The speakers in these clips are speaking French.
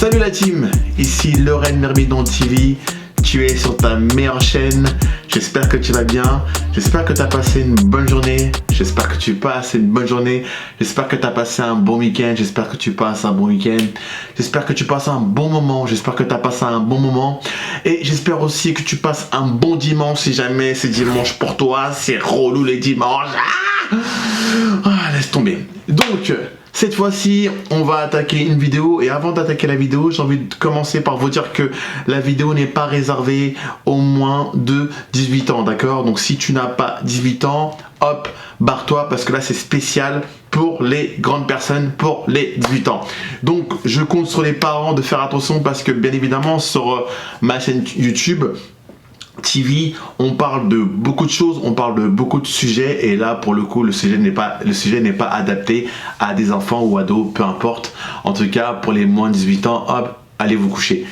Salut la team, ici Lorraine Myrmidon TV, tu es sur ta meilleure chaîne, j'espère que tu vas bien, j'espère que tu as passé une bonne journée, j'espère que tu passes une bonne journée, j'espère que tu as passé un bon week-end, j'espère que tu passes un bon week-end, j'espère que tu passes un bon moment, j'espère que tu as passé un bon moment et j'espère aussi que tu passes un bon dimanche si jamais c'est dimanche pour toi, c'est relou les dimanches, laisse tomber. Donc, cette fois-ci, on va attaquer une vidéo et avant d'attaquer la vidéo, j'ai envie de commencer par vous dire que la vidéo n'est pas réservée aux moins de 18 ans, d'accord? Donc si tu n'as pas 18 ans, hop, barre-toi parce que là c'est spécial pour les grandes personnes, pour les 18 ans. Donc je compte sur les parents de faire attention parce que bien évidemment sur ma chaîne YouTube TV, on parle de beaucoup de choses, on parle de beaucoup de sujets et là pour le coup le sujet n'est pas adapté à des enfants ou ados, peu importe. En tout cas pour les moins de 18 ans, hop, allez vous coucher.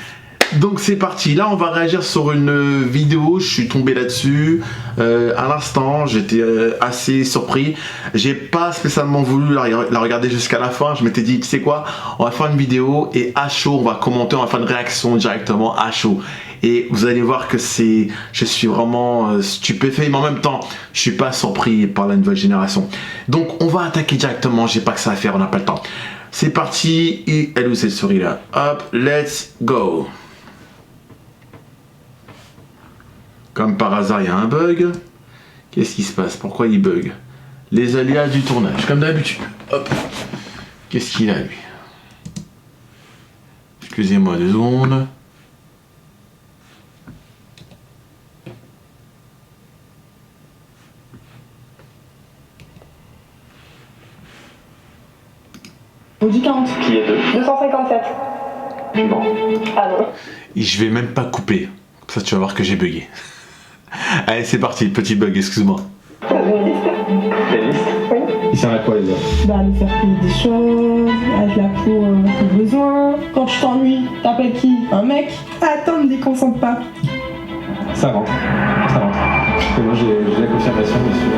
Donc c'est parti, là on va réagir sur une vidéo, je suis tombé là-dessus à l'instant, j'étais assez surpris. J'ai pas spécialement voulu la regarder jusqu'à la fin, je m'étais dit tu sais quoi, on va faire une vidéo et à chaud on va commenter, on va faire une réaction directement à chaud. Et vous allez voir que je suis vraiment stupéfait, mais en même temps, je suis pas surpris par la nouvelle génération. Donc, on va attaquer directement, j'ai pas que ça à faire, on n'a pas le temps. C'est parti, et elle est où cette souris là? Hop, let's go. Comme par hasard, il y a un bug. Qu'est-ce qui se passe? Pourquoi il bug? Les aléas du tournage, comme d'habitude. Hop. Qu'est-ce qu'il a lui? Excusez-moi 2 secondes. On dit 40. Qui est 257. Non. Ah non. Et je vais même pas couper. Comme ça, tu vas voir que j'ai bugué. Allez, c'est parti, petit bug, excuse-moi. Une liste. La liste. Oui. Il sert à quoi les gars? Bah, lui faire payer des choses, être là pour tes besoins. Quand tu t'ennuies, t'appelles qui? Un mec. Attends, ne déconcentre pas. Ça rentre. Ça rentre. Et moi j'ai la confirmation monsieur.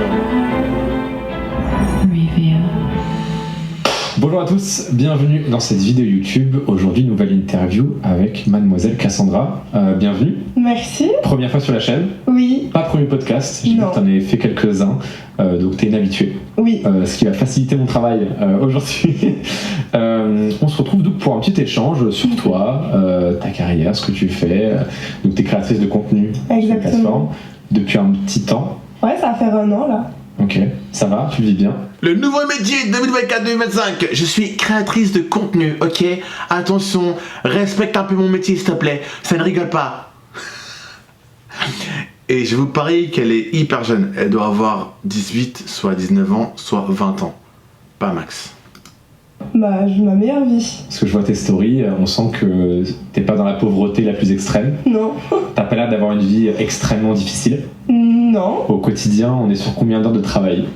Bonjour à tous, bienvenue dans cette vidéo YouTube. Aujourd'hui, nouvelle interview avec mademoiselle Cassandra. Bienvenue. Merci. Première fois sur la chaîne. Oui. Pas premier podcast, j'ai vu que t'en avais fait quelques-uns, donc t'es une habituée. Oui. Ce qui va faciliter mon travail aujourd'hui. On se retrouve donc pour un petit échange sur toi, ta carrière, ce que tu fais. Donc t'es créatrice de contenu sur la plateforme depuis un petit temps. Ouais, ça va faire 1 an là. Ok, ça va, tu le vis bien? Le nouveau métier 2024-2025, je suis créatrice de contenu, ok? Attention, respecte un peu mon métier s'il te plaît, ça ne rigole pas. Et je vous parie qu'elle est hyper jeune, elle doit avoir 18, soit 19 ans, soit 20 ans. Pas max. Bah, je vis ma meilleure vie. Parce que je vois tes stories, on sent que t'es pas dans la pauvreté la plus extrême. Non. T'as pas l'air d'avoir une vie extrêmement difficile. Non. Au quotidien, on est sur combien d'heures de travail?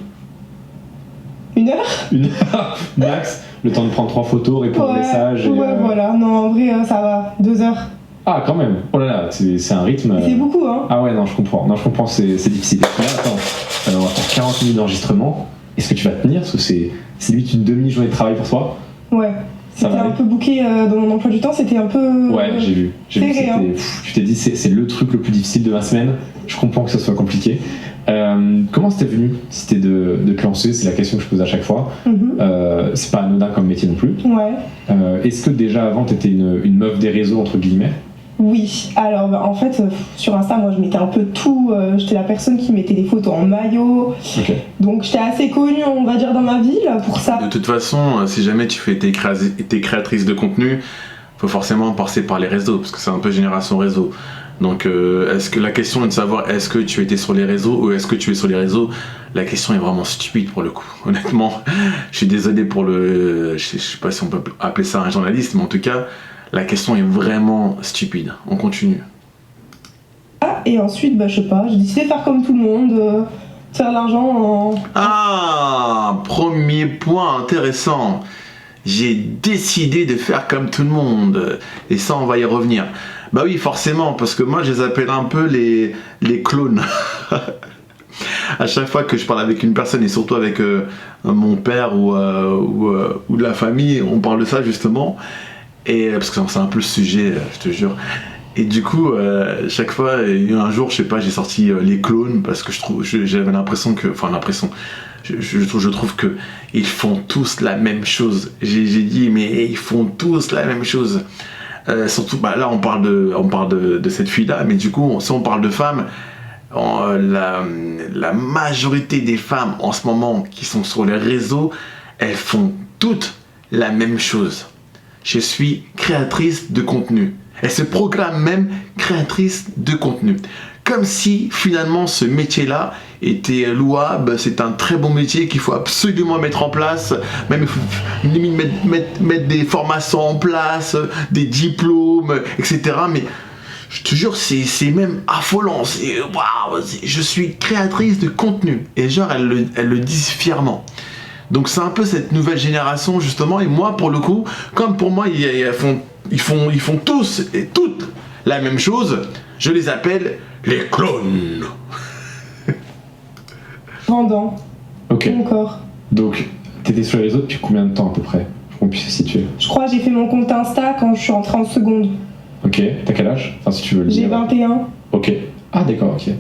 1 heure? 1 heure max, le temps de prendre 3 photos, répondre aux messages. Ouais, voilà. Non, en vrai, ça va. 2 heures. Ah, quand même. Oh là là, c'est un rythme. C'est beaucoup, hein. Ah ouais, non, je comprends. Non, je comprends, c'est difficile. Là, attends, on va faire 40 minutes d'enregistrement. Est-ce que tu vas tenir? Parce que c'est limite une demi-journée de travail pour toi. Ouais. C'était un peu booké dans mon emploi du temps, c'était un peu. Ouais, j'ai vu. Serré, hein. Tu t'es dit, c'est le truc le plus difficile de ma semaine. Je comprends que ça soit compliqué. Comment c'était venu si c'était de te lancer? C'est la question que je pose à chaque fois. C'est pas anodin comme métier non plus. Ouais. Est-ce que déjà avant t'étais une meuf des réseaux entre guillemets? Oui, alors bah, en fait sur Insta moi je mettais un peu tout, j'étais la personne qui mettait des photos en maillot, donc j'étais assez connue on va dire dans ma ville pour ça. De toute façon, si jamais tu fais tes créatrices de contenu, faut forcément passer par les réseaux, parce que c'est un peu génération réseau. Donc est-ce que la question est de savoir est-ce que tu étais sur les réseaux ou est-ce que tu es sur les réseaux, la question est vraiment stupide pour le coup. Honnêtement, je suis désolé pour je sais pas si on peut appeler ça un journaliste, mais en tout cas, la question est vraiment stupide. On continue. Et ensuite, bah je sais pas, j'ai décidé de faire comme tout le monde, faire l'argent en... Ah, premier point intéressant. J'ai décidé de faire comme tout le monde. Et ça, on va y revenir. Bah oui, forcément, parce que moi, je les appelle un peu les clones. À chaque fois que je parle avec une personne, et surtout avec mon père ou de la famille, on parle de ça justement. Et parce que c'est un peu le sujet, je te jure. Et du coup, chaque fois, un jour, je sais pas, j'ai sorti les clones parce que j'avais l'impression que, je trouve que ils font tous la même chose. J'ai dit, mais ils font tous la même chose. Surtout, là, on parle de cette fille-là, mais du coup, si on parle de femmes, la majorité des femmes en ce moment qui sont sur les réseaux, elles font toutes la même chose. Je suis créatrice de contenu. Elle se proclame même créatrice de contenu. Comme si finalement ce métier-là était louable, c'est un très bon métier qu'il faut absolument mettre en place. Même il faut limite mettre des formations en place, des diplômes, etc. Mais je te jure, c'est même affolant. Waouh, je suis créatrice de contenu. Et genre, elle le disent fièrement. Donc c'est un peu cette nouvelle génération justement. Et moi, pour le coup, comme pour moi, ils font tous et toutes la même chose, je les appelle les clones. Pendant. Ok. Encore. Donc, t'étais sur les réseaux depuis combien de temps à peu près, pour qu'on puisse se situer? Je crois que j'ai fait mon compte Insta quand je suis rentrée en seconde. Ok, t'as quel âge? Enfin, si tu veux le dire. J'ai 21. Ok. Ah, d'accord, ok.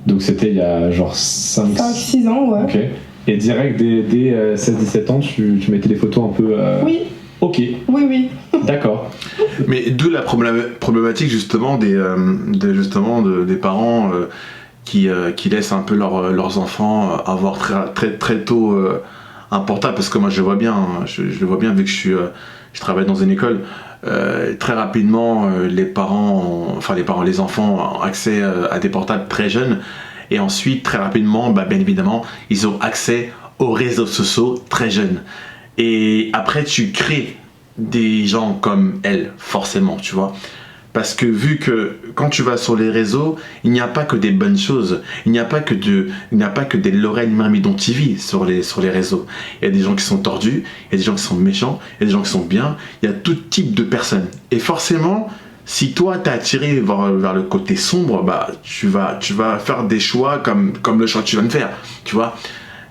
Donc, c'était il y a genre 5-6 ans, ouais. Ok. Et direct, dès 16-17 ans, tu mettais des photos un peu... Oui. Ok. Oui. D'accord. Mais d'où la problématique justement des parents qui laissent un peu leurs enfants avoir très tôt un portable, parce que moi je le vois bien, je le vois bien vu que je travaille dans une école. Très rapidement, les enfants ont accès à des portables très jeunes, et ensuite très rapidement, bien évidemment, ils ont accès aux réseaux sociaux très jeunes. Et après, tu crées des gens comme elle, forcément, tu vois. Parce que vu que quand tu vas sur les réseaux, il n'y a pas que des bonnes choses. Il n'y a pas que des Lorraine Myrmidon TV sur les réseaux. Il y a des gens qui sont tordus, il y a des gens qui sont méchants, il y a des gens qui sont bien. Il y a tout type de personnes. Et forcément, si toi t'es attiré vers le côté sombre, tu vas faire des choix comme le choix que tu viens de faire, tu vois,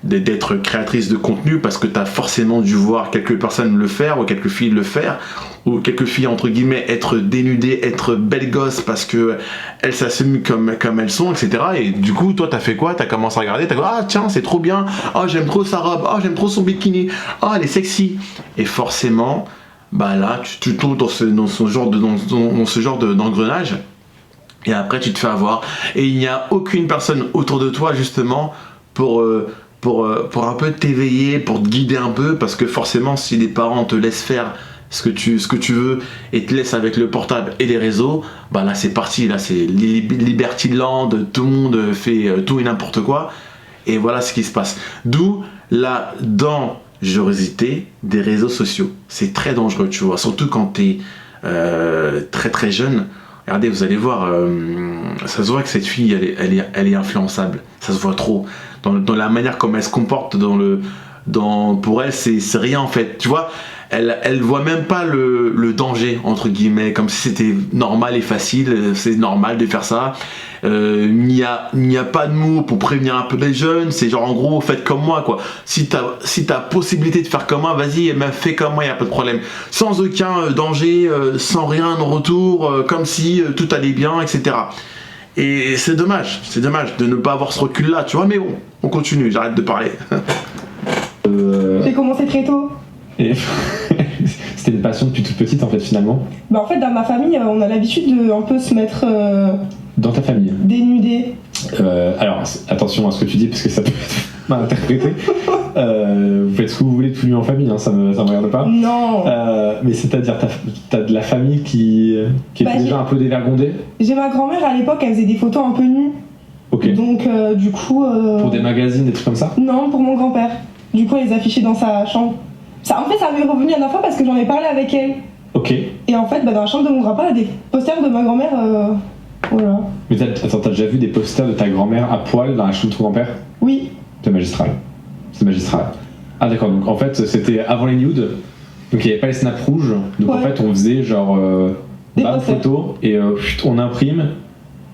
d'être créatrice de contenu, parce que tu as forcément dû voir quelques personnes le faire, ou quelques filles le faire, ou quelques filles entre guillemets être dénudées, être belles gosses parce que elles s'assument comme elles sont, etc. Et du coup, toi, t'as fait quoi? T'as commencé à regarder, t'as dit ah tiens, c'est trop bien, oh j'aime trop sa robe, oh j'aime trop son bikini, oh elle est sexy. Et forcément, là, tu tombes dans ce genre d'engrenage. Et après, tu te fais avoir. Et il n'y a aucune personne autour de toi justement pour un peu t'éveiller, pour te guider un peu, parce que forcément, si les parents te laissent faire ce que tu veux et te laissent avec le portable et les réseaux, là c'est parti, là c'est Libertyland, tout le monde fait tout et n'importe quoi, et voilà ce qui se passe. D'où la dangerosité des réseaux sociaux. C'est très dangereux, tu vois, surtout quand t'es très très jeune. Regardez, vous allez voir, ça se voit que cette fille, elle est influençable. Ça se voit trop. Dans la manière comme elle se comporte, pour elle, c'est rien en fait. Tu vois, elle voit même pas le danger, entre guillemets, comme si c'était normal et facile. C'est normal de faire ça. Il n'y a pas de mots pour prévenir un peu les jeunes. C'est genre, en gros, faites comme moi, quoi. Si t'as possibilité de faire comme moi, vas-y, fais comme moi, il n'y a pas de problème. Sans aucun danger, sans rien en retour, comme si tout allait bien, etc. Et c'est dommage de ne pas avoir ce recul-là, tu vois, mais bon, on continue, j'arrête de parler. J'ai commencé très tôt. Et c'était une passion depuis toute petite en fait, finalement. En fait, dans ma famille, on a l'habitude de un peu se mettre... Dans ta famille dénudé. Alors, attention à ce que tu dis, parce que ça peut être mal interprété. Vous faites ce que vous voulez tout nu en famille, hein, ça me regarde pas. Non. Mais c'est-à-dire, t'as de la famille qui était déjà un peu dévergondée? J'ai ma grand-mère, à l'époque, elle faisait des photos un peu nues. Ok. Donc, du coup... Pour des magazines, des trucs comme ça? Non, pour mon grand-père. Du coup, elle les affichait dans sa chambre. En fait, ça m'est revenu la dernière fois parce que j'en ai parlé avec elle. Ok. Et en fait, dans la chambre de mon grand-père, il y a des posters de ma grand-mère... Voilà. Mais t'as déjà vu des posters de ta grand-mère à poil dans la chambre de ton grand-père? Oui. C'est magistral. Ah d'accord, donc en fait c'était avant les nudes, donc il n'y avait pas les snaps rouges, donc en fait on faisait genre photo et on imprime.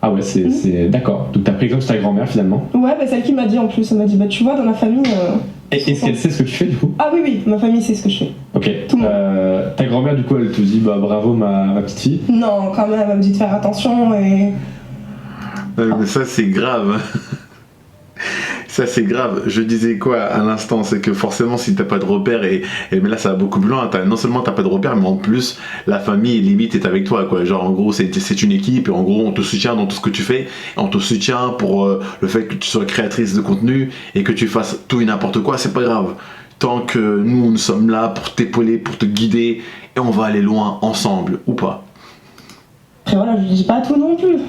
Ah ouais, c'est d'accord. Donc t'as pris exemple sur ta grand-mère finalement? Ouais, celle qui m'a dit en plus, elle m'a dit tu vois dans la famille... Est-ce qu'elle sait ce que tu fais du coup? Ah oui, ma famille sait ce que je fais. Ok. Ta grand-mère, du coup, elle te dit bravo ma petite fille? Non, quand même, elle me dit de faire attention et. Mais ça, c'est grave. Ça, c'est grave. Je disais quoi à l'instant, c'est que forcément, si t'as pas de repère, mais là, ça va beaucoup plus loin. Non seulement t'as pas de repère, mais en plus, la famille, limite, est avec toi, quoi. Genre, en gros, c'est une équipe, et en gros, on te soutient dans tout ce que tu fais. On te soutient pour le fait que tu sois créatrice de contenu et que tu fasses tout et n'importe quoi, c'est pas grave. Tant que nous sommes là pour t'épauler, pour te guider, et on va aller loin ensemble, ou pas. Après voilà, je dis pas tout non plus.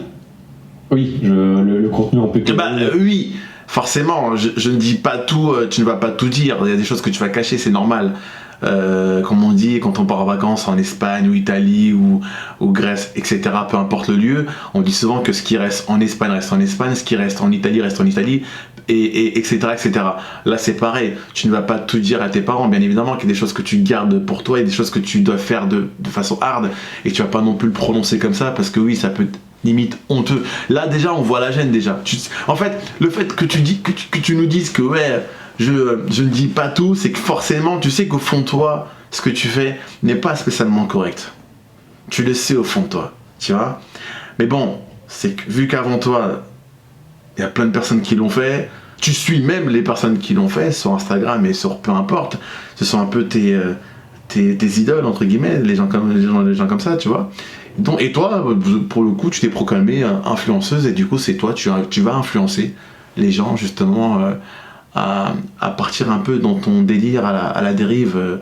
Oui, le contenu on peut... Oui, forcément, je ne dis pas tout, tu ne vas pas tout dire, il y a des choses que tu vas cacher, c'est normal. Comme on dit, quand on part en vacances en Espagne ou Italie ou Grèce, etc., peu importe le lieu, on dit souvent que ce qui reste en Espagne reste en Espagne, ce qui reste en Italie reste en Italie, et etc., etc. Là, c'est pareil, tu ne vas pas tout dire à tes parents, bien évidemment qu'il y a des choses que tu gardes pour toi et des choses que tu dois faire de façon hard, et tu vas pas non plus le prononcer comme ça, parce que oui, ça peut être limite honteux. Là, déjà, on voit la gêne, déjà. En fait, le fait que tu nous dises que, ouais, je ne dis pas tout, c'est que forcément, tu sais qu'au fond de toi, ce que tu fais n'est pas spécialement correct. Tu le sais au fond de toi, tu vois. Mais bon, c'est que vu qu'avant toi, il y a plein de personnes qui l'ont fait, tu suis même les personnes qui l'ont fait sur Instagram et sur peu importe, ce sont un peu tes idoles, entre guillemets, les gens comme ça, tu vois. Donc, et toi, pour le coup, tu t'es proclamée influenceuse et du coup, c'est toi, tu vas influencer les gens justement à partir un peu dans ton délire à la dérive.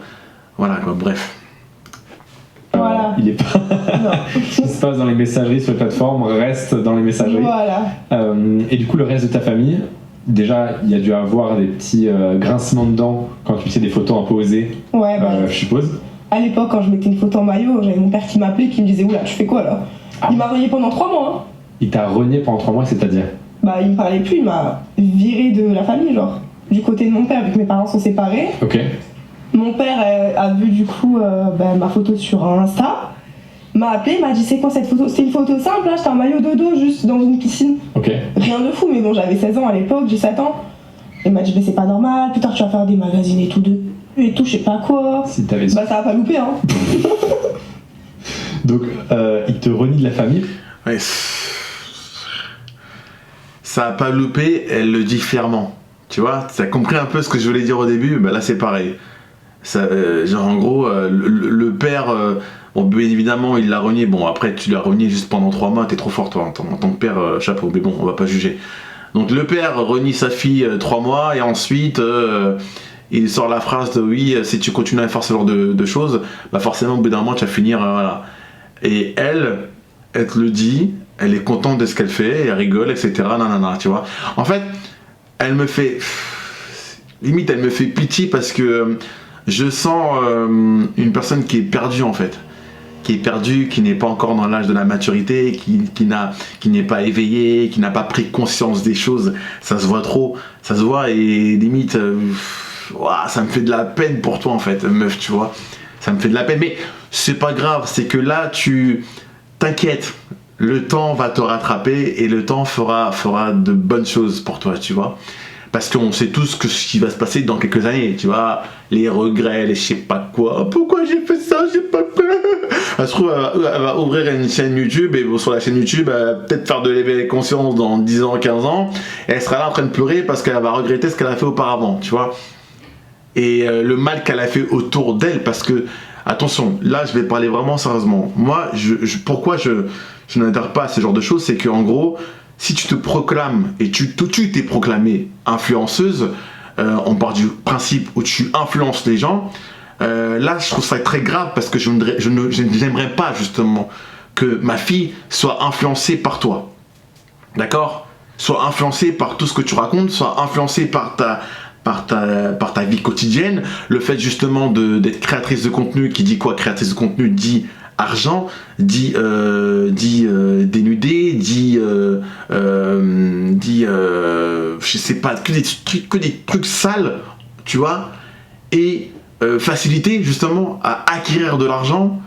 Voilà quoi, bref. Voilà. Il est pas. Ce qui se passe dans les messageries sur les plateformes reste dans les messageries. Voilà. Et du coup, le reste de ta famille, déjà, il y a dû avoir des petits grincements de dents quand tu faisais des photos un peu osées. Ouais, je suppose. À l'époque, quand je mettais une photo en maillot, j'avais mon père qui m'appelait, qui me disait oula, je fais quoi là? Il m'a renié pendant 3 mois. Hein. Il t'a renié pendant 3 mois, c'est-à-dire? Bah, il me parlait plus, il m'a viré de la famille, genre. Du côté de mon père, vu que mes parents sont séparés. Ok. Mon père a vu du coup ma photo sur Insta, m'a appelé, m'a dit c'est quoi cette photo? C'était une photo simple, là, j'étais en maillot de dos juste dans une piscine. Ok. Rien de fou, mais bon, j'avais 16 ans à l'époque, j'ai 7 ans. Il m'a dit mais c'est pas normal, plus tard tu vas faire des magazines et tout, je sais pas quoi. Si t'avais... Bah ça a pas loupé, hein. Donc, il te renie de la famille. Ouais. Ça a pas loupé, elle le dit fièrement. Tu vois, t'as compris un peu ce que je voulais dire au début, bah là c'est pareil. Ça, genre en gros, le père, bon bien évidemment il l'a renié, bon après tu l'as renié juste pendant 3 mois, t'es trop fort toi en tant que père, chapeau, mais bon on va pas juger. Donc le père renie sa fille 3 mois et ensuite il sort la phrase de oui, si tu continues à faire ce genre de choses, bah forcément au bout d'un moment tu vas finir, voilà. Et elle te le dit, elle est contente de ce qu'elle fait, elle rigole, etc. Nanana, tu vois. En fait, elle me fait limite elle me fait pitié parce que je sens une personne qui est perdue en fait, qui est perdue, qui n'est pas encore dans l'âge de la maturité, qui n'est pas éveillée, qui n'a pas pris conscience des choses. Ça se voit trop, ça se voit et limite ça me fait de la peine pour toi en fait, meuf, tu vois. Ça me fait de la peine, mais c'est pas grave, c'est que là tu t'inquiètes. Le temps va te rattraper et le temps fera de bonnes choses pour toi, tu vois. Parce qu'on sait tous ce qui va se passer dans quelques années, tu vois. Les regrets, les je sais pas quoi. Pourquoi j'ai fait ça, je sais pas quoi. Elle se trouve, elle va ouvrir une chaîne YouTube et sur la chaîne YouTube, elle va peut-être faire de l'éveil de conscience dans 10 ans, 15 ans. Et elle sera là en train de pleurer parce qu'elle va regretter ce qu'elle a fait auparavant, tu vois. Et le mal qu'elle a fait autour d'elle, parce que, attention, là je vais parler vraiment sérieusement. Moi, pourquoi je n'adhère pas à ce genre de choses, c'est qu'en gros, si tu te proclames, et tu t'es proclamée influenceuse, on part du principe où tu influences les gens, là je trouve ça très grave parce que je n'aimerais pas justement que ma fille soit influencée par toi. D'accord ? Soit influencée par tout ce que tu racontes, soit influencée par ta vie quotidienne, le fait justement d'être créatrice de contenu, qui dit quoi? Créatrice de contenu dit argent, dit dénudé, dit je sais pas, que des trucs sales, tu vois, et faciliter justement à acquérir de l'argent.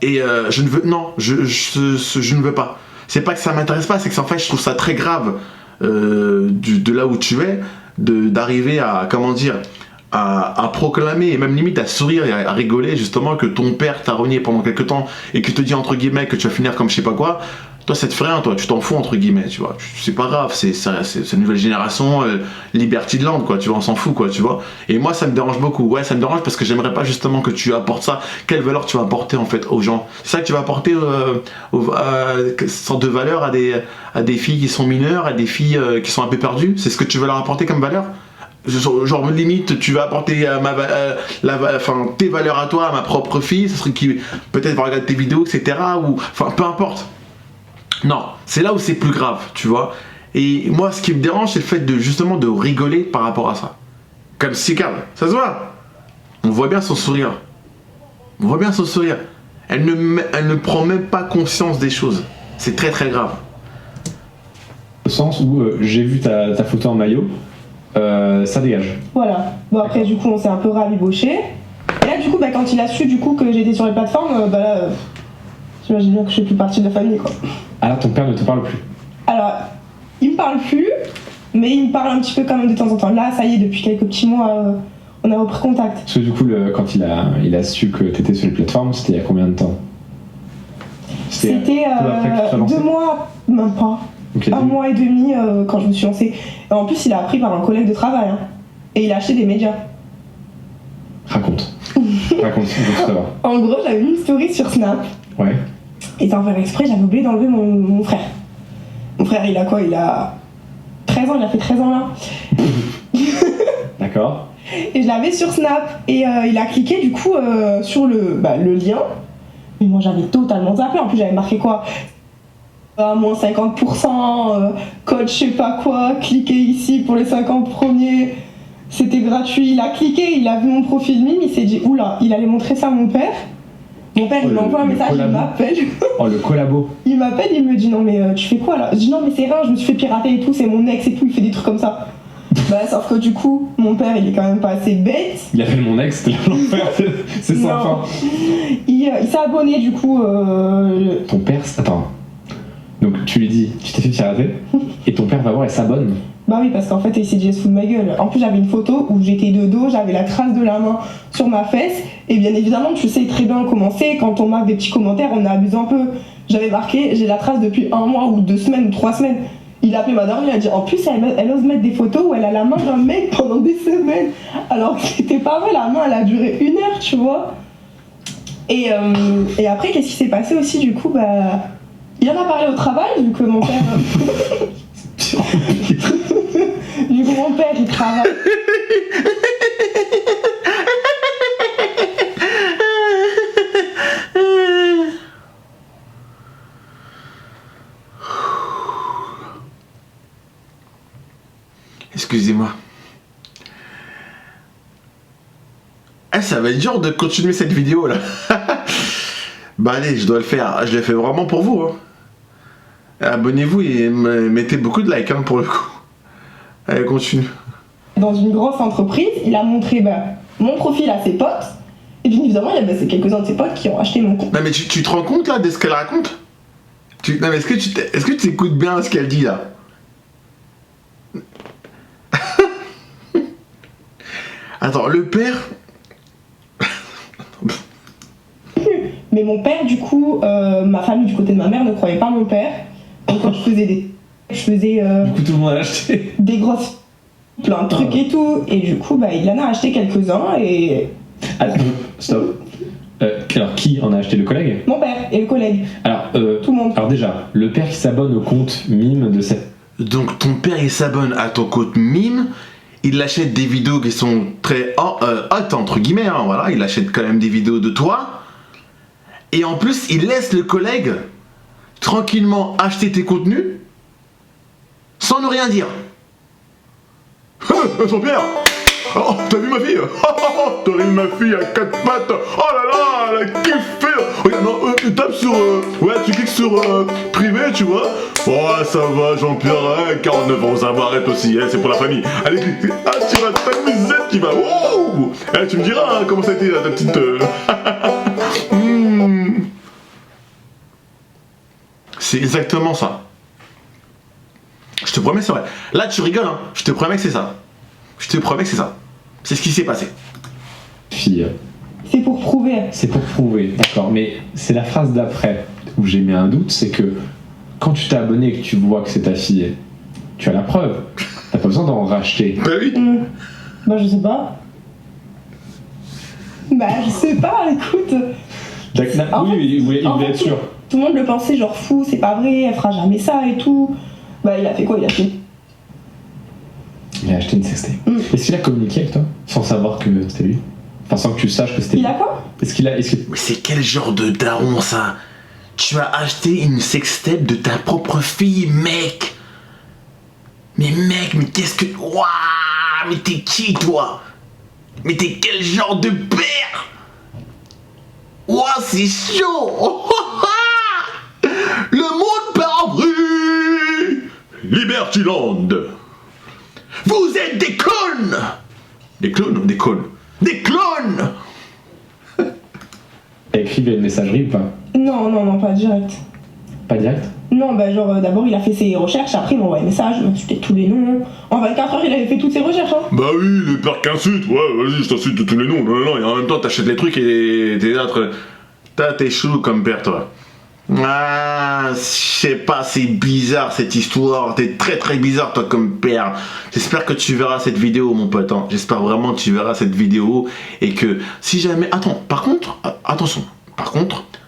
Et je ne veux pas. C'est pas que ça m'intéresse pas, c'est que en fait je trouve ça très grave de là où tu es, d'arriver à, comment dire, à proclamer et même limite à sourire et à rigoler justement que ton père t'a renié pendant quelques temps et que te dit entre guillemets que tu vas finir comme je sais pas quoi, toi ça te fait rien, toi tu t'en fous entre guillemets, tu vois, c'est pas grave, c'est une nouvelle génération, Liberty Land quoi, tu vois, on s'en fout quoi, tu vois. Et moi ça me dérange beaucoup, ouais ça me dérange parce que j'aimerais pas justement que tu apportes ça, quelle valeur tu vas apporter en fait aux gens, c'est ça que tu vas apporter sorte de valeur à des filles qui sont mineures, à des filles qui sont un peu perdues, c'est ce que tu veux leur apporter comme valeur? Genre limite tu vas apporter tes valeurs à toi, à ma propre fille, ce serait qui peut-être va regarder tes vidéos etc, ou enfin peu importe. Non, c'est là où c'est plus grave, tu vois. Et moi ce qui me dérange c'est le fait de justement de rigoler par rapport à ça. Comme si, regarde, ça se voit, on voit bien son sourire, on voit bien son sourire, elle ne prend même pas conscience des choses, c'est très très grave. Au sens où j'ai vu ta photo en maillot, ça dégage. Voilà. Bon après du coup on s'est un peu rabiboché. Et là du coup quand il a su du coup que j'étais sur les plateformes, j'imagine bien que je fais plus partie de la famille quoi. Alors ton père ne te parle plus? Alors il me parle plus, mais il me parle un petit peu quand même de temps en temps. Là ça y est depuis quelques petits mois on a repris contact. Parce que du coup quand il a su que t'étais sur les plateformes, c'était il y a combien de temps? C'était 2 mois, même pas. Okay, 1 mois et demi quand je me suis lancée. Et en plus, il a appris par un collègue de travail. Hein. Et il a acheté des médias. Raconte. Raconte, je veux tout savoir. En gros, j'avais mis une story sur Snap. Ouais. Et sans faire exprès, j'avais oublié d'enlever mon frère. Mon frère, il a quoi? Il a 13 ans, il a fait 13 ans là. D'accord. Et je l'avais sur Snap. Et il a cliqué du coup sur le lien. Et moi, j'avais totalement zappé. En plus, j'avais marqué quoi? Moins 50%, code je sais pas quoi, cliquez ici pour les 50 premiers, c'était gratuit. Il a cliqué, il a vu mon profil mime, il s'est dit oula, il allait montrer ça à mon père. Mon père il m'envoie un message, il m'appelle. Oh le collabo. Il m'appelle, il me dit non mais tu fais quoi là? Je dis non mais c'est rien, je me suis fait pirater et tout, c'est mon ex et tout, il fait des trucs comme ça. Sauf que du coup, mon père il est quand même pas assez bête. Il appelle mon ex, c'était l'enfer, c'est sympa. Il s'est abonné du coup. Ton père, attends. Donc tu lui dis, tu t'es fait pirater, et ton père va voir et s'abonne. Bah oui, parce qu'en fait, il s'est dit, se fout de ma gueule. En plus, j'avais une photo où j'étais de dos, j'avais la trace de la main sur ma fesse, et bien évidemment, tu sais très bien comment c'est, quand on marque des petits commentaires, on abuse un peu. J'avais marqué, j'ai la trace depuis 1 mois, ou 2 semaines, ou 3 semaines. Il a appelé ma daronne, il a dit, en plus, elle ose mettre des photos où elle a la main d'un mec pendant des semaines. Alors que c'était pas vrai, la main, elle a duré 1 heure, tu vois. Et après, qu'est-ce qui s'est passé aussi, du coup, il en a parlé au travail, vu que mon père... vu que mon père, il travaille... Excusez-moi. Ça va être dur de continuer cette vidéo là. Bah allez, je dois le faire. Je l'ai fait vraiment pour vous. Hein. Abonnez-vous et mettez beaucoup de likes hein, pour le coup. Allez, continue. Dans une grosse entreprise, il a montré mon profil à ses potes. Et bien évidemment, il y a quelques-uns de ses potes qui ont acheté mon compte. Non mais tu te rends compte là de ce qu'elle raconte? Non mais est-ce que tu écoutes bien ce qu'elle dit là? Attends, le père... Mais mon père, du coup, ma famille du côté de ma mère ne croyait pas mon père. Donc quand je faisais du coup, tout le monde a acheté des grosses... plein de trucs et tout. Et du coup, il en a acheté quelques-uns et... Attends, stop. Alors, qui en a acheté? Le collègue? Mon père et le collègue. Alors, tout le monde. Alors déjà, le père qui s'abonne au compte mime de cette... Donc ton père il s'abonne à ton compte mime, il achète des vidéos qui sont très hot entre guillemets, hein, voilà, il achète quand même des vidéos de toi, et en plus il laisse le collègue tranquillement acheter tes contenus sans ne rien dire. Jean-Pierre, oh, t'as vu ma fille? T'as vu ma fille à 4 pattes? Oh là là, elle a kiffé. Regarde, non, tu tapes sur... ouais, tu cliques sur privé, tu vois. Oh, ça va, Jean-Pierre, 49 ans, ça va, arrête aussi, c'est pour la famille. Allez, clique. Ah, tu vas t'amuser, tu vas... Wouh, tu me diras hein, comment ça a été, ta petite... C'est exactement ça. Je te promets, c'est vrai. Là, tu rigoles, hein. Je te promets que c'est ça. Je te promets que c'est ça. C'est ce qui s'est passé. Fille. C'est pour prouver. C'est pour prouver, d'accord. Mais c'est la phrase d'après où j'ai mis un doute, c'est que quand tu t'es abonné et que tu vois que c'est ta fille, tu as la preuve. T'as pas besoin d'en racheter. Bah oui. Bah je sais pas. Bah je sais pas, écoute. En fait, Oui, il voulait être sûr. Tout le monde le pensait genre fou, c'est pas vrai, elle fera jamais ça et tout. Bah il a fait quoi? Il a acheté une sextape. Est-ce qu'il a communiqué avec toi sans savoir que c'était lui? Enfin, sans que tu saches que c'était lui. Il a quoi? Mais c'est quel genre de daron ça? Tu as acheté une sextape de ta propre fille, mec. Mais qu'est-ce que... Waouh, mais t'es qui, toi? Mais t'es quel genre de père? Ouah, c'est chaud. Le monde part en vrille. Libertyland. Vous êtes des clones. Des clones ou des clones? Des clones. T'as écrit via une messagerie ou pas? Non, pas direct. Pas direct? Non, bah genre d'abord il a fait ses recherches, après il m'a envoyé un message, il m'a insulté tous les noms. En 24 heures il avait fait toutes ses recherches, hein. Bah oui, le père qu'insulte, ouais, vas-y, je t'insulte tous les noms, non, et en même temps t'achètes les trucs et t'es là, t'es chelou comme père, toi. Ah, je sais pas, c'est bizarre cette histoire, t'es très très bizarre toi comme père. J'espère que tu verras cette vidéo mon pote, hein. J'espère vraiment que tu verras cette vidéo et que si jamais... Attends, par contre,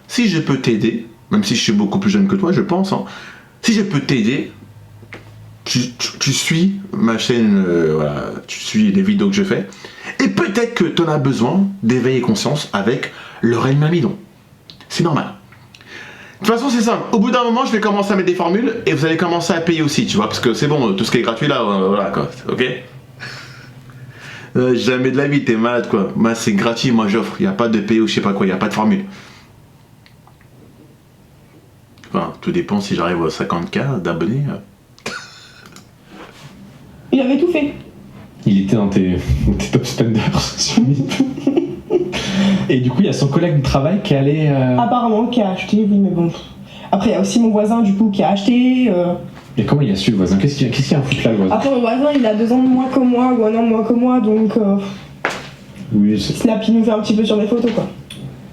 si je peux t'aider, même si je suis beaucoup plus jeune que toi je pense, hein, si je peux t'aider, tu suis ma chaîne, voilà, tu suis les vidéos que je fais et peut-être que t'en as besoin d'éveiller conscience avec Lorraine Mamidon. C'est normal. De toute façon, c'est simple. Au bout d'un moment, je vais commencer à mettre des formules et vous allez commencer à payer aussi, tu vois, parce que c'est bon, tout ce qui est gratuit là, voilà quoi, ok? Jamais de la vie, t'es malade quoi. Moi, c'est gratuit, moi j'offre. Y a pas de payer ou je sais pas quoi, y a pas de formule. Enfin, tout dépend si j'arrive aux 50K d'abonnés. Il avait tout fait. Il était dans tes top spenders sur Meep. Et du coup, il y a son collègue de travail qui allait... Apparemment, qui a acheté, oui, mais bon. Après, il y a aussi mon voisin, du coup, qui a acheté. Et comment il a su le voisin? Qu'est-ce qu'il y a un foutu là, le voisin? Après, mon voisin, il a 2 ans de moins que moi, ou 1 an de moins que moi, donc. Oui, il se la pinouffe un petit peu sur mes photos, quoi.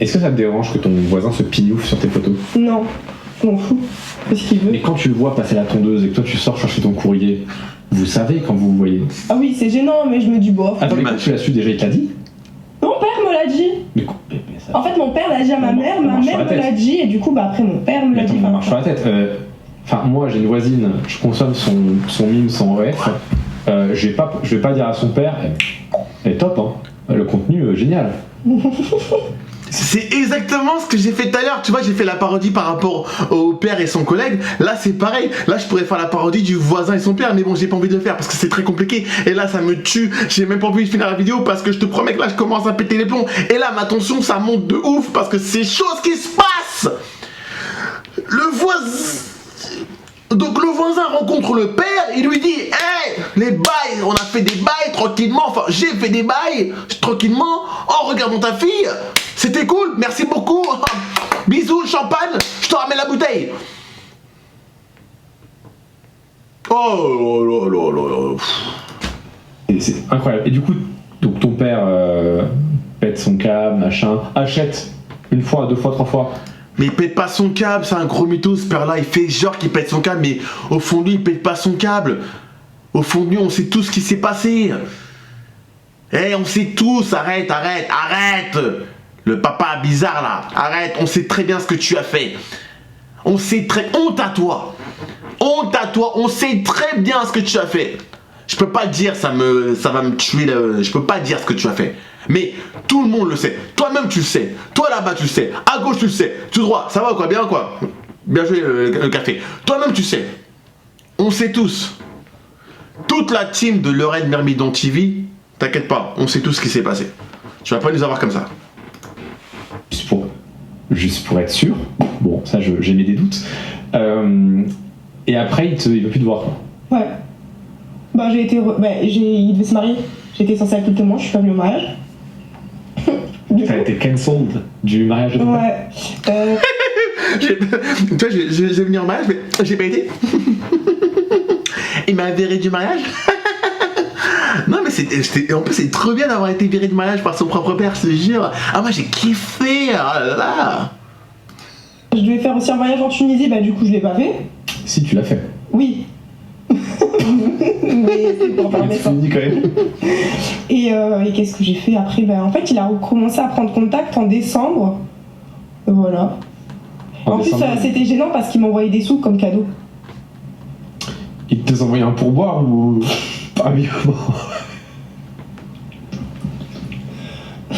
Est-ce que ça te dérange que ton voisin se pignouffe sur tes photos? Non, je m'en fous. C'est ce qu'il veut. Mais quand tu le vois passer la tondeuse et que toi tu sors chercher ton courrier, vous savez quand vous le voyez? Ah oui, c'est gênant, mais je me dis, bon. Attends, mais quand tu l'as su déjà, il te l'a dit? Mon père me l'a dit. Mais ça... En fait, mon père l'a dit à ma mère me l'a dit, et du coup, bah après, mon père me l'a dit. Mais marche sur la tête. Enfin, moi, j'ai une voisine, je consomme son mime, son EF. Je vais pas dire à son père, elle est top, hein. Le contenu, génial. C'est exactement ce que j'ai fait tout à l'heure. Tu vois, j'ai fait la parodie par rapport au père et son collègue. Là, c'est pareil. Là, je pourrais faire la parodie du voisin et son père. Mais bon, j'ai pas envie de le faire parce que c'est très compliqué. Et là, ça me tue. J'ai même pas envie de finir la vidéo parce que je te promets que là, je commence à péter les plombs. Et là, ma tension, ça monte de ouf parce que c'est chaud ce qui se passe. Le voisin... Donc le voisin rencontre le père, il lui dit hey, les bails, on a fait des bails tranquillement, enfin j'ai fait des bails tranquillement en regardant ta fille, c'était cool, merci beaucoup, bisous, champagne, je te ramène la bouteille. Oh là là là là. Et c'est incroyable. Et du coup, donc ton père pète son câble, machin, achète 1 fois, 2 fois, 3 fois. Mais il pète pas son câble, c'est un gros mytho ce père là, il fait genre qu'il pète son câble, mais au fond de lui il pète pas son câble. Au fond de lui on sait tout ce qui s'est passé. Eh, on sait tous, arrête. Le papa bizarre là, arrête, on sait très bien ce que tu as fait. On sait très... Honte à toi, on sait très bien ce que tu as fait. Je peux pas le dire, ça va me tuer, je peux pas dire ce que tu as fait. Mais tout le monde le sait, toi-même tu le sais, toi là-bas tu le sais, à gauche tu le sais, tout droit, ça va quoi, bien quoi. Bien joué le café. Toi-même tu sais, on sait tous. Toute la team de Lorraine Mamidon TV, t'inquiète pas, on sait tout ce qui s'est passé. Tu vas pas nous avoir comme ça. Juste pour être sûr, bon ça j'ai mis des doutes. Et après il veut plus te voir. Ouais. Bah il devait se marier, j'étais censée être le témoin, je suis pas venue au mariage. T'as été cancelled du mariage de ton père. Ouais. Tu vois, j'ai venu au mariage, mais j'ai pas été. Il m'a viré du mariage. Non mais en plus, c'est trop bien d'avoir été viré de mariage par son propre père, je te jure. Ah, moi, j'ai kiffé. Ah là là. Je devais faire aussi un voyage en Tunisie, bah du coup, je l'ai pas fait. Si, tu l'as fait. Oui. Mais c'est pour parler ça. Quand même. Et qu'est-ce que j'ai fait après? En fait, il a recommencé à prendre contact en décembre. Voilà. En plus, c'était gênant parce qu'il m'envoyait des sous comme cadeau. Il t'a envoyé un pourboire ou pas bien? Je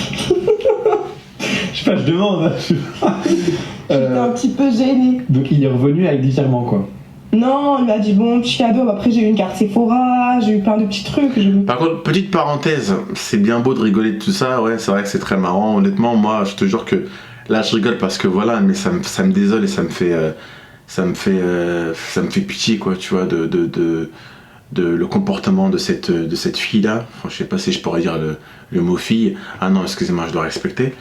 sais pas, je demande. J'étais un petit peu gênée. Donc il est revenu avec des virements, quoi. Non, il m'a dit bon, petit cadeau. Après, j'ai eu une carte Sephora, j'ai eu plein de petits trucs. Par contre, petite parenthèse, c'est bien beau de rigoler de tout ça, ouais, c'est vrai que c'est très marrant. Honnêtement, moi, je te jure que là, je rigole parce que voilà, mais ça me désole et ça me fait pitié, quoi, tu vois, de le comportement de cette fille-là. Enfin, je sais pas si je pourrais dire le mot fille. Ah non, excusez-moi, je dois respecter.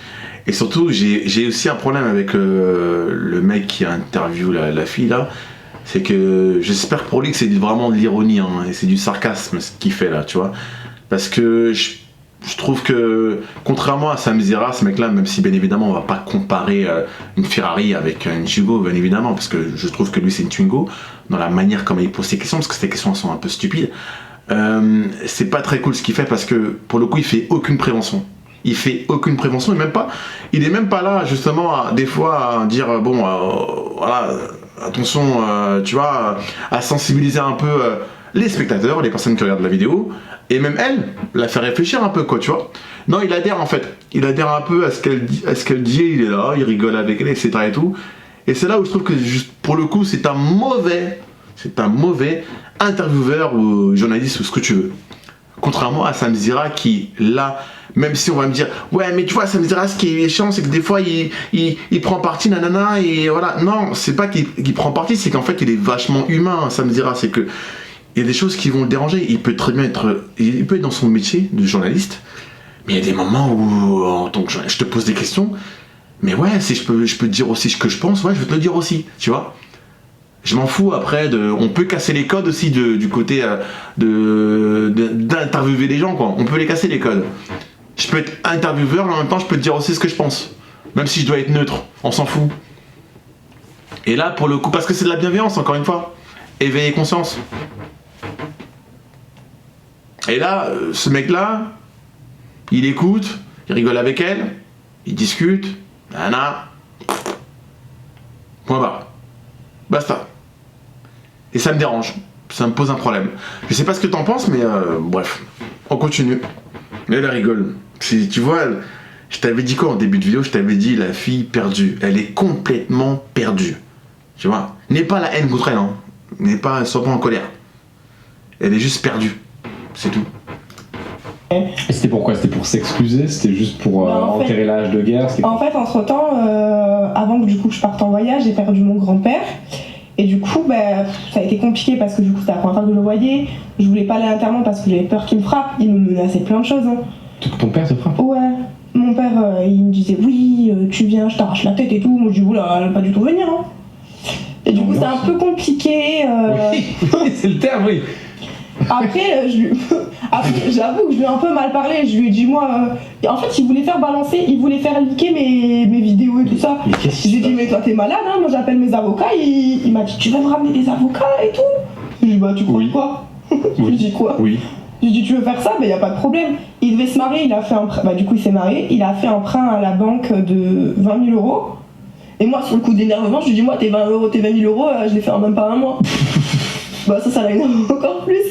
Et surtout, j'ai aussi un problème avec le mec qui interviewe la fille là. C'est que j'espère pour lui que c'est vraiment de l'ironie, hein, et c'est du sarcasme ce qu'il fait là, tu vois. Parce que je trouve que, contrairement à Sam Zira, ce mec là, même si bien évidemment on va pas comparer une Ferrari avec une Twingo, bien évidemment, parce que je trouve que lui c'est une Twingo, dans la manière comment il pose ses questions, parce que ses questions sont un peu stupides, c'est pas très cool ce qu'il fait, parce que pour le coup il fait aucune prévention. Il fait aucune prévention, il est même pas là justement des fois à dire bon voilà, attention, tu vois, à sensibiliser un peu les spectateurs, les personnes qui regardent la vidéo, et même elle, la fait réfléchir un peu, quoi, tu vois. Non, il adhère en fait, il adhère un peu à ce qu'elle dit, il est là, il rigole avec elle, etc. et tout. Et c'est là où je trouve que juste pour le coup, c'est un mauvais intervieweur ou journaliste ou ce que tu veux. Contrairement à Sam Zira qui, là, même si on va me dire ouais mais tu vois Sam Zira ce qui est chiant c'est que des fois il prend parti nanana et voilà, non c'est pas qu'il prend parti, c'est qu'en fait il est vachement humain Sam Zira, c'est que il y a des choses qui vont le déranger, il peut très bien être dans son métier de journaliste, mais il y a des moments où en tant que journaliste je te pose des questions, mais ouais si je peux te dire aussi ce que je pense, ouais je vais te le dire aussi, tu vois. Je m'en fous après on peut casser les codes aussi du côté d'interviewer les gens, quoi. On peut les casser les codes. Je peux être intervieweur mais en même temps je peux te dire aussi ce que je pense. Même si je dois être neutre, on s'en fout. Et là pour le coup, parce que c'est de la bienveillance encore une fois. Éveiller conscience. Et là, ce mec là, il écoute, il rigole avec elle, il discute, nana. Point barre. Basta. Et ça me dérange, ça me pose un problème. Je sais pas ce que t'en penses, mais bref, on continue. Mais elle rigole. Tu vois, je t'avais dit quoi en début de vidéo? Je t'avais dit la fille perdue. Elle est complètement perdue. Tu vois, n'aie pas la haine contre elle, hein. Sois pas en colère. Elle est juste perdue. C'est tout. Et c'était pourquoi? C'était pour s'excuser? C'était juste pour enterrer l'âge de guerre? En fait, entre-temps, avant que du coup je parte en voyage, j'ai perdu mon grand-père. Et du coup, ça a été compliqué parce que du coup, c'était la première fois que je le voyais. Je voulais pas aller à l'enterrement parce que j'avais peur qu'il me frappe. Il me menaçait plein de choses. Hein. Ton père te frappe? Ouais. Mon père, il me disait oui, tu viens, je t'arrache la tête et tout. Moi, je dis oula, elle va pas du tout venir. Hein. Et du coup, c'est un peu compliqué. Oui, c'est le terme, oui. Après, j'avoue que je lui ai un peu mal parlé. Je lui ai dit, moi, en fait, il voulait faire leaker mes vidéos et tout ça. J'ai dit, mais toi, t'es malade, hein. Moi, j'appelle mes avocats. Il m'a dit, tu vas me ramener des avocats et tout. Je lui ai dit, bah, tu crois quoi? Je lui ai dit quoi? Oui. J'ai dit, tu veux faire ça? Mais y a pas de problème. Il devait se marier, il a fait un prêt. Bah, du coup, il s'est marié. Il a fait un prêt à la banque de 20 000 €. Et moi, sur le coup d'énervement, je lui ai dit, moi, tes 20 000 €, je les fais en même pas un mois. Bah ça l'a énervé encore plus.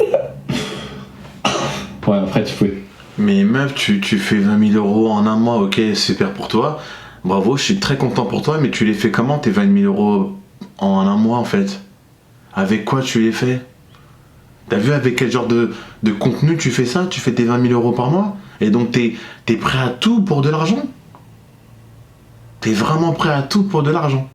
Ouais, après tu pouvais. Mais meuf, tu fais 20 000 € en un mois, ok, super pour toi. Bravo, je suis très content pour toi, mais tu les fais comment tes 20 000 € en un mois en fait? Avec quoi tu les fais? T'as vu avec quel genre de contenu tu fais ça? Tu fais tes 20 000 € par mois? Et donc t'es prêt à tout pour de l'argent? T'es vraiment prêt à tout pour de l'argent?